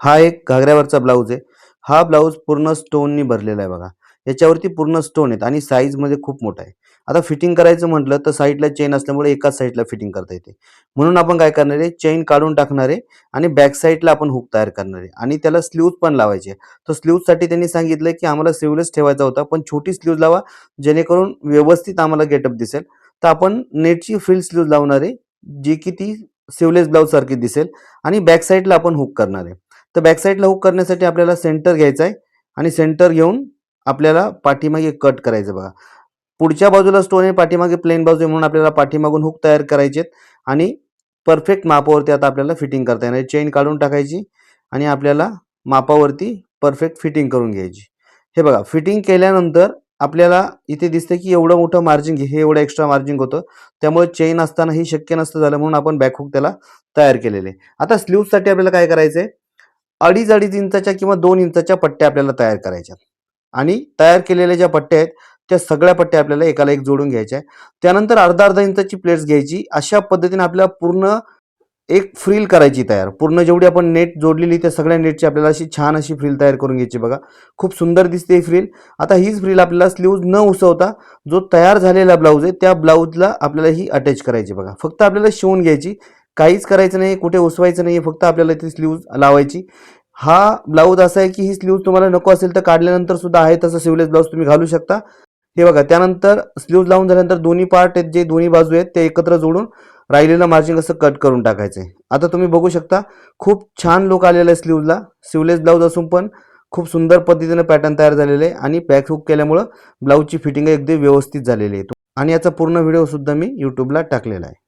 हा एक घागऱ्यावरचा ब्लाऊज आहे. हा ब्लाऊज पूर्ण स्टोननी भरलेला आहे बघा. याच्यावरती पूर्ण स्टोन आहेत आणि साईजमध्ये खूप मोठा आहे. आता फिटिंग करायचं म्हटलं तर साईडला चेन असल्यामुळे एकाच साईडला फिटिंग करता येते. म्हणून आपण काय करणार आहे, चेन काढून टाकणार आहे आणि बॅक साईडला आपण हुक तयार करणार आहे आणि त्याला स्लीव्ज पण लावायची आहे. तर स्लीव्जसाठी त्यांनी सांगितलं की आम्हाला स्लीव्हलेस ठेवायचा होता, पण छोटी स्लीव्ज लावा जेणेकरून व्यवस्थित आम्हाला गेटअप दिसेल. तर आपण नेटची फ्रिल स्लीव्ज लावणार आहे, जी की ती स्लीव्हलेस ब्लाऊज सारखी दिसेल आणि बॅक साईडला आपण हुक करणार आहे. तर बॅक साईडला हुक करण्यासाठी आपल्याला सेंटर घ्यायचा आहे आणि सेंटर घेऊन आपल्याला पाठीमागे कट करायचं बघा. पुढच्या बाजूला स्टोन आहे, पाठीमागे प्लेन बाजू आहे, म्हणून आपल्याला पाठीमागून हुक तयार करायचे आहेत आणि परफेक्ट मापावरती आता आपल्याला फिटिंग करता येणार. चेन काढून टाकायची आणि आपल्याला मापावरती परफेक्ट फिटिंग करून घ्यायची. हे बघा, फिटिंग केल्यानंतर आपल्याला इथे दिसतं की एवढं मोठं मार्जिन हे एवढं एक्स्ट्रा मार्जिन होतं. त्यामुळे चेन असताना ही शक्य नसतं झालं, म्हणून आपण बॅक हुक त्याला तयार केलेले. आता स्लीव्हसाठी आपल्याला काय करायचंय, 2.5 इंचाच्या किंवा 2 इंचाच्या पट्ट्या आपल्याला तयार करायच्या आणि तयार केलेल्या ज्या पट्ट्या आहेत त्या सगळ्या पट्ट्या आपल्याला एकाला एक जोडून घ्यायच्या आहे. त्यानंतर अर्धा इंचाची प्लेट्स घ्यायची. अशा पद्धतीने आपल्याला पूर्ण एक फ्रिल करायची तयार. पूर्ण जेवढी आपण नेट जोडलेली त्या सगळ्या नेटची आपल्याला अशी छान अशी फ्रिल तयार करून घ्यायची बघा. खूप सुंदर दिसते ही फ्रिल. आता हीच फ्रिल आपल्याला स्लीव्ज न उसवता जो तयार झालेला ब्लाऊज आहे त्या ब्लाऊजला आपल्याला ही अटॅच करायची बघा. फक्त आपल्याला शिवून घ्यायची, काहीच करायचं नाही, कुठे उसवायचं नाही, फक्त आपल्याला ती स्लीव्ज लावायची. हा ब्लाऊज असा आहे की ही स्लीव्ज तुम्हाला नको असेल तर काढल्यानंतर सुद्धा आहे तसं शिवलेस ब्लाऊज तुम्ही घालू शकता. हे बघा, त्यानंतर स्लीव्ज लावून झाल्यानंतर दोन्ही पार्ट आहेत जे दोन्ही बाजू आहेत ते एकत्र जोडून राहिलेलं मार्जिन असं कट करून टाकायचंय. आता तुम्ही बघू शकता खूप छान लुक आलेला आहे स्लीव्जला. शिवलेस ब्लाऊज असून पण खूप सुंदर पद्धतीने पॅटर्न तयार झालेले आहे आणि बॅक हुक केल्यामुळं ब्लाऊजची फिटिंग अगदी व्यवस्थित झालेली आहे आणि याचा पूर्ण व्हिडिओ सुद्धा मी यूट्यूबला टाकलेला आहे.